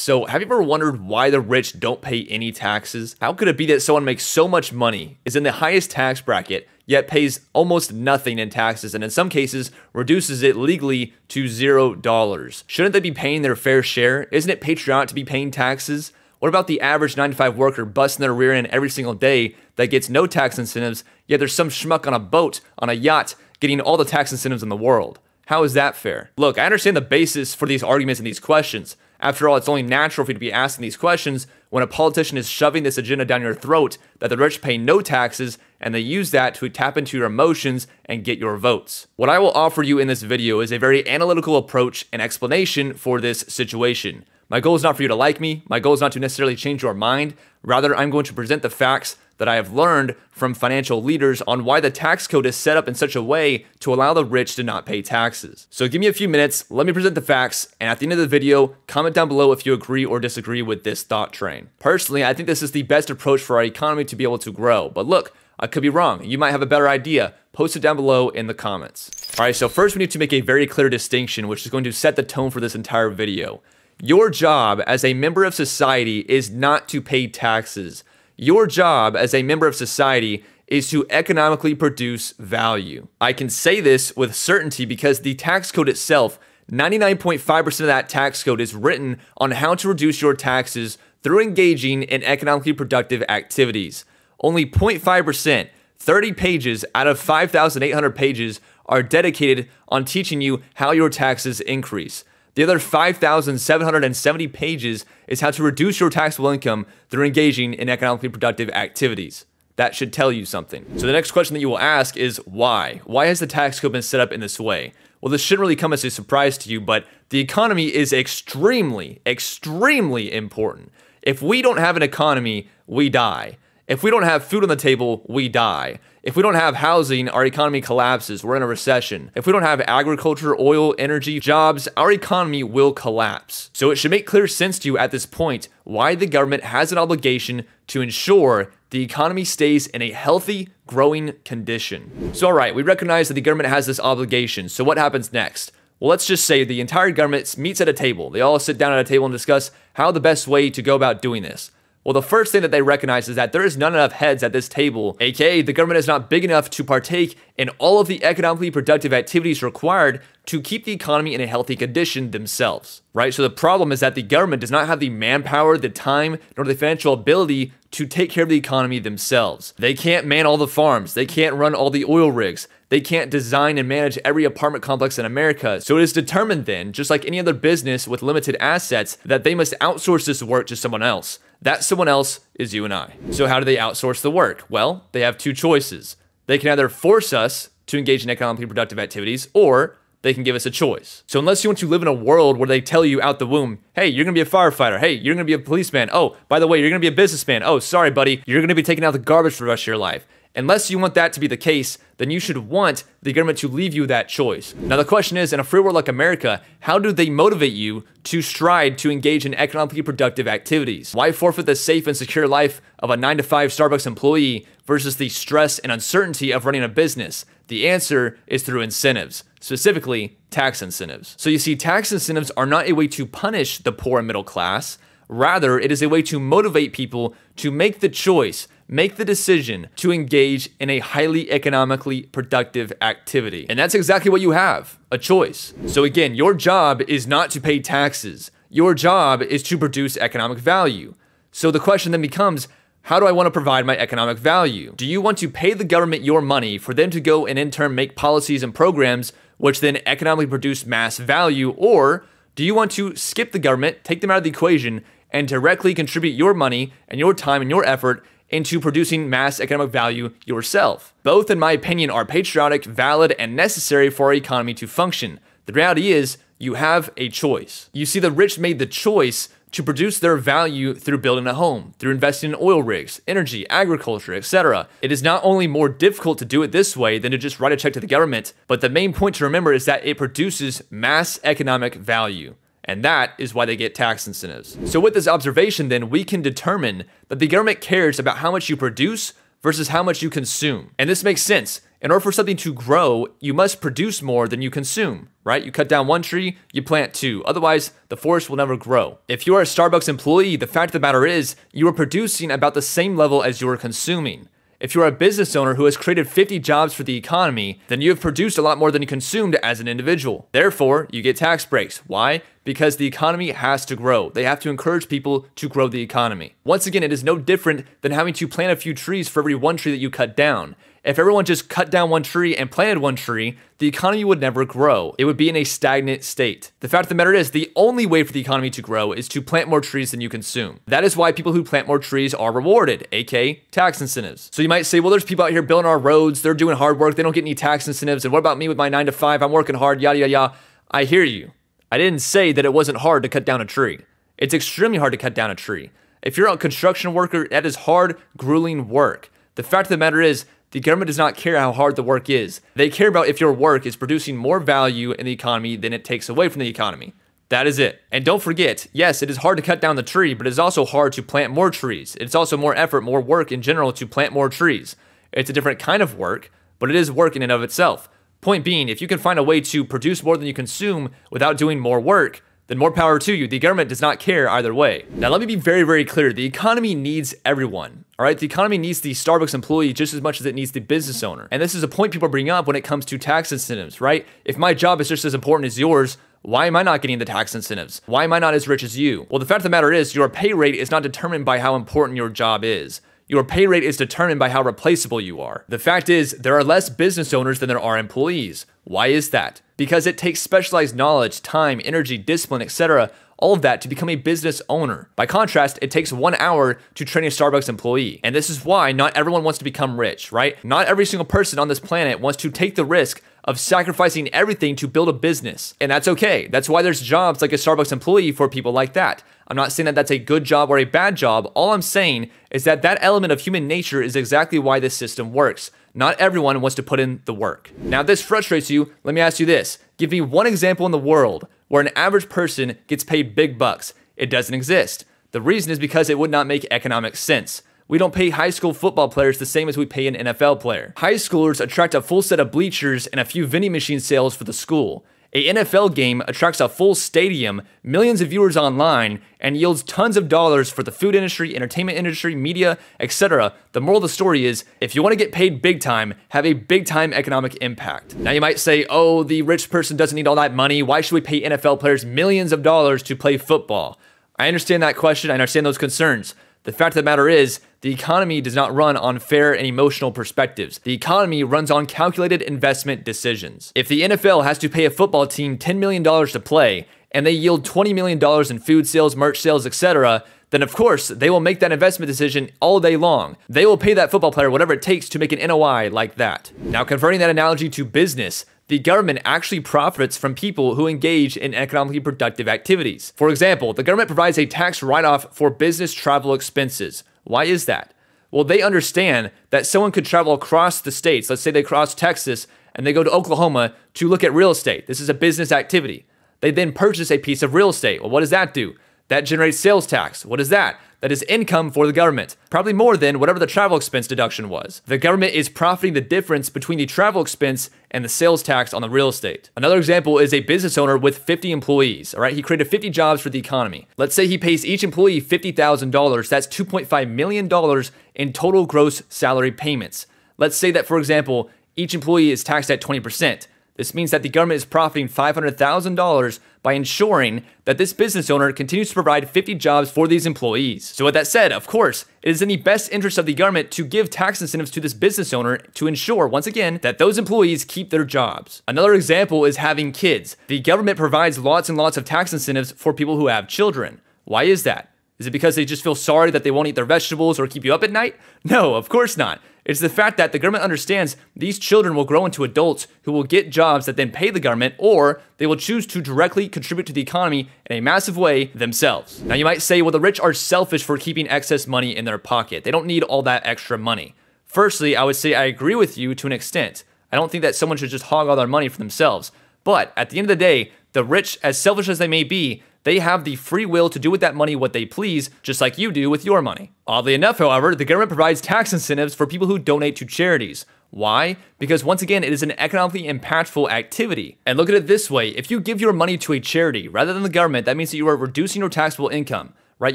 So have you ever wondered why the rich don't pay any taxes? How could it be that someone makes so much money, is in the highest tax bracket, yet pays almost nothing in taxes, and in some cases reduces it legally to $0? Shouldn't they be paying their fair share? Isn't it patriotic to be paying taxes? What about the average 9-to-5 worker busting their rear end every single day that gets no tax incentives, yet there's some schmuck on a boat, on a yacht, getting all the tax incentives in the world? How is that fair? Look, I understand the basis for these arguments and these questions. After all, it's only natural for you to be asking these questions when a politician is shoving this agenda down your throat that the rich pay no taxes, and they use that to tap into your emotions and get your votes. What I will offer you in this video is a very analytical approach and explanation for this situation. My goal is not for you to like me. My goal is not to necessarily change your mind. Rather, I'm going to present the facts that I have learned from financial leaders on why the tax code is set up in such a way to allow the rich to not pay taxes. So give me a few minutes, let me present the facts, and at the end of the video, comment down below if you agree or disagree with this thought train. Personally, I think this is the best approach for our economy to be able to grow. But look, I could be wrong. You might have a better idea. Post it down below in the comments. All right, so first we need to make a very clear distinction, which is going to set the tone for this entire video. Your job as a member of society is not to pay taxes. Your job as a member of society is to economically produce value. I can say this with certainty because the tax code itself, 99.5% of that tax code is written on how to reduce your taxes through engaging in economically productive activities. Only 0.5%, 30 pages out of 5,800 pages, are dedicated on teaching you how your taxes increase. The other 5,770 pages is how to reduce your taxable income through engaging in economically productive activities. That should tell you something. So the next question that you will ask is why? Why has the tax code been set up in this way? Well, this shouldn't really come as a surprise to you, but the economy is extremely, extremely important. If we don't have an economy, we die. If we don't have food on the table, we die. If we don't have housing, our economy collapses. We're in a recession. If we don't have agriculture, oil, energy, jobs, our economy will collapse. So it should make clear sense to you at this point why the government has an obligation to ensure the economy stays in a healthy, growing condition. So all right, we recognize that the government has this obligation. So what happens next? Well, let's just say the entire government meets at a table. They all sit down at a table and discuss how the best way to go about doing this. Well, the first thing that they recognize is that there is not enough heads at this table, aka the government is not big enough to partake in all of the economically productive activities required to keep the economy in a healthy condition themselves, right? So the problem is that the government does not have the manpower, the time, nor the financial ability to take care of the economy themselves. They can't man all the farms. They can't run all the oil rigs. They can't design and manage every apartment complex in America. So it is determined then, just like any other business with limited assets, that they must outsource this work to someone else. That someone else is you and I. So how do they outsource the work? Well, they have two choices. They can either force us to engage in economically productive activities, or they can give us a choice. So unless you want to live in a world where they tell you out the womb, hey, you're gonna be a firefighter. Hey, you're gonna be a policeman. Oh, by the way, you're gonna be a businessman. Oh, sorry, buddy. You're gonna be taking out the garbage for the rest of your life. Unless you want that to be the case, then you should want the government to leave you that choice. Now the question is, in a free world like America, how do they motivate you to stride to engage in economically productive activities? Why forfeit the safe and secure life of a 9-to-5 Starbucks employee versus the stress and uncertainty of running a business? The answer is through incentives, specifically tax incentives. So you see, tax incentives are not a way to punish the poor and middle class. Rather, it is a way to motivate people to make the choice, make the decision to engage in a highly economically productive activity. And that's exactly what you have, a choice. So again, your job is not to pay taxes. Your job is to produce economic value. So the question then becomes, how do I want to provide my economic value? Do you want to pay the government your money for them to go and in turn make policies and programs which then economically produce mass value? Or do you want to skip the government, take them out of the equation, and directly contribute your money and your time and your effort into producing mass economic value yourself? Both, in my opinion, are patriotic, valid, and necessary for our economy to function. The reality is, you have a choice. You see, the rich made the choice to produce their value through building a home, through investing in oil rigs, energy, agriculture, etc. It is not only more difficult to do it this way than to just write a check to the government, but the main point to remember is that it produces mass economic value. And that is why they get tax incentives. So with this observation, then, we can determine that the government cares about how much you produce versus how much you consume. And this makes sense. In order for something to grow, you must produce more than you consume, right? You cut down one tree, you plant two. Otherwise, the forest will never grow. If you are a Starbucks employee, the fact of the matter is you are producing about the same level as you are consuming. If you are a business owner who has created 50 jobs for the economy, then you have produced a lot more than you consumed as an individual. Therefore, you get tax breaks. Why? Because the economy has to grow. They have to encourage people to grow the economy. Once again, it is no different than having to plant a few trees for every one tree that you cut down. If everyone just cut down one tree and planted one tree, the economy would never grow. It would be in a stagnant state. The fact of the matter is, the only way for the economy to grow is to plant more trees than you consume. That is why people who plant more trees are rewarded, aka tax incentives. So you might say, well, there's people out here building our roads, they're doing hard work, they don't get any tax incentives, and what about me with my 9 to 5? I'm working hard, yada, yada, yada. I hear you. I didn't say that it wasn't hard to cut down a tree. It's extremely hard to cut down a tree. If you're a construction worker, that is hard, grueling work. The fact of the matter is, the government does not care how hard the work is. They care about if your work is producing more value in the economy than it takes away from the economy. That is it. And don't forget, yes, it is hard to cut down the tree, but it is also hard to plant more trees. It's also more effort, more work in general to plant more trees. It's a different kind of work, but it is work in and of itself. Point being, if you can find a way to produce more than you consume without doing more work, then more power to you. The government does not care either way. Now, let me be very, very clear. The economy needs everyone. All right, the economy needs the Starbucks employee just as much as it needs the business owner. And this is a point people bring up when it comes to tax incentives, right? If my job is just as important as yours, why am I not getting the tax incentives? Why am I not as rich as you? Well, the fact of the matter is, your pay rate is not determined by how important your job is. Your pay rate is determined by how replaceable you are. The fact is, there are less business owners than there are employees. Why is that? Because it takes specialized knowledge, time, energy, discipline, etc., all of that to become a business owner. By contrast, it takes 1 hour to train a Starbucks employee. And this is why not everyone wants to become rich, right? Not every single person on this planet wants to take the risk of sacrificing everything to build a business. And that's okay. That's why there's jobs like a Starbucks employee for people like that. I'm not saying that that's a good job or a bad job. All I'm saying is that that element of human nature is exactly why this system works. Not everyone wants to put in the work. Now, if this frustrates you, let me ask you this. Give me one example in the world where an average person gets paid big bucks. It doesn't exist. The reason is because it would not make economic sense. We don't pay high school football players the same as we pay an NFL player. High schoolers attract a full set of bleachers and a few vending machine sales for the school. A NFL game attracts a full stadium, millions of viewers online, and yields tons of dollars for the food industry, entertainment industry, media, etc. The moral of the story is, if you want to get paid big time, have a big time economic impact. Now you might say, oh, the rich person doesn't need all that money. Why should we pay NFL players millions of dollars to play football? I understand that question. I understand those concerns. The fact of the matter is, the economy does not run on fair and emotional perspectives. The economy runs on calculated investment decisions. If the NFL has to pay a football team $10 million to play, and they yield $20 million in food sales, merch sales, etc., then of course, they will make that investment decision all day long. They will pay that football player whatever it takes to make an NOI like that. Now, converting that analogy to business, the government actually profits from people who engage in economically productive activities. For example, the government provides a tax write-off for business travel expenses. Why is that? Well, they understand that someone could travel across the states. Let's say they cross Texas and they go to Oklahoma to look at real estate. This is a business activity. They then purchase a piece of real estate. Well, what does that do? That generates sales tax. What is that? That is income for the government, probably more than whatever the travel expense deduction was. The government is profiting the difference between the travel expense and the sales tax on the real estate. Another example is a business owner with 50 employees, all right? He created 50 jobs for the economy. Let's say he pays each employee $50,000. That's $2.5 million in total gross salary payments. Let's say that, for example, each employee is taxed at 20%. This means that the government is profiting $500,000 by ensuring that this business owner continues to provide 50 jobs for these employees. So with that said, of course, it is in the best interest of the government to give tax incentives to this business owner to ensure, once again, that those employees keep their jobs. Another example is having kids. The government provides lots and lots of tax incentives for people who have children. Why is that? Is it because they just feel sorry that they won't eat their vegetables or keep you up at night? No, of course not. It's the fact that the government understands these children will grow into adults who will get jobs that then pay the government, or they will choose to directly contribute to the economy in a massive way themselves. Now you might say, well, the rich are selfish for keeping excess money in their pocket. They don't need all that extra money. Firstly, I would say I agree with you to an extent. I don't think that someone should just hog all their money for themselves. But at the end of the day, the rich, as selfish as they may be, they have the free will to do with that money what they please, just like you do with your money. Oddly enough, however, the government provides tax incentives for people who donate to charities. Why? Because once again, it is an economically impactful activity. And look at it this way. If you give your money to a charity rather than the government, that means that you are reducing your taxable income, right?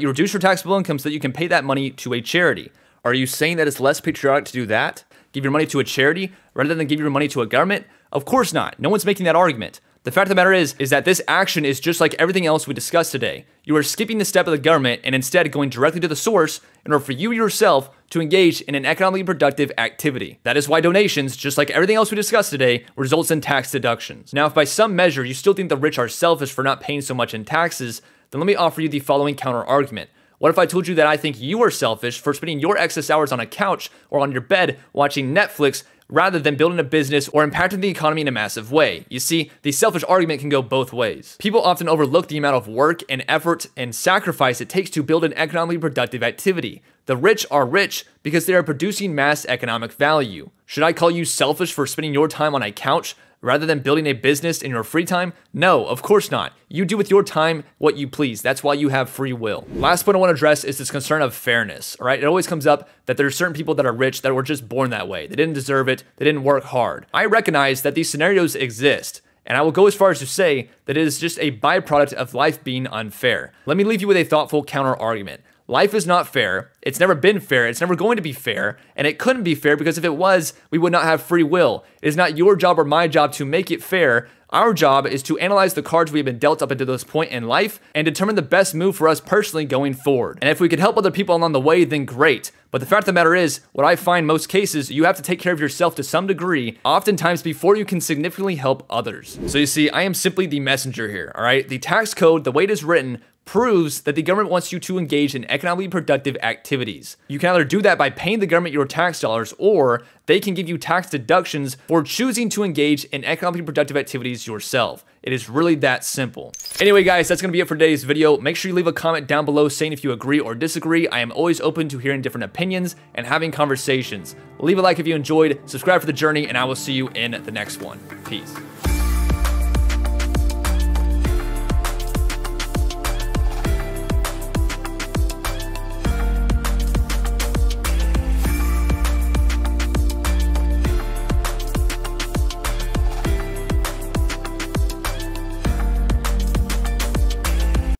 You reduce your taxable income so that you can pay that money to a charity. Are you saying that it's less patriotic to do that? Give your money to a charity rather than give your money to a government? Of course not. No one's making that argument. The fact of the matter is that this action is just like everything else we discussed today. You are skipping the step of the government and instead going directly to the source in order for you yourself to engage in an economically productive activity. That is why donations, just like everything else we discussed today, results in tax deductions. Now, if by some measure you still think the rich are selfish for not paying so much in taxes, then let me offer you the following counter argument. What if I told you that I think you are selfish for spending your excess hours on a couch or on your bed watching Netflix rather than building a business or impacting the economy in a massive way? You see, the selfish argument can go both ways. People often overlook the amount of work and effort and sacrifice it takes to build an economically productive activity. The rich are rich because they are producing mass economic value. Should I call you selfish for spending your time on a couch rather than building a business in your free time? No, of course not. You do with your time what you please. That's why you have free will. Last point I want to address is this concern of fairness, all right? It always comes up that there are certain people that are rich that were just born that way. They didn't deserve it. They didn't work hard. I recognize that these scenarios exist, and I will go as far as to say that it is just a byproduct of life being unfair. Let me leave you with a thoughtful counter argument. Life is not fair. It's never been fair. It's never going to be fair. And it couldn't be fair because if it was, we would not have free will. It is not your job or my job to make it fair. Our job is to analyze the cards we've been dealt up until this point in life and determine the best move for us personally going forward. And if we could help other people along the way, then great. But the fact of the matter is, what I find most cases, you have to take care of yourself to some degree, oftentimes before you can significantly help others. So you see, I am simply the messenger here, all right? The tax code, the way it is written, proves that the government wants you to engage in economically productive activities. You can either do that by paying the government your tax dollars, or they can give you tax deductions for choosing to engage in economically productive activities yourself. It is really that simple. Anyway, guys, that's going to be it for today's video. Make sure you leave a comment down below saying if you agree or disagree. I am always open to hearing different opinions and having conversations. Leave a like if you enjoyed, subscribe for the journey, and I will see you in the next one. Peace.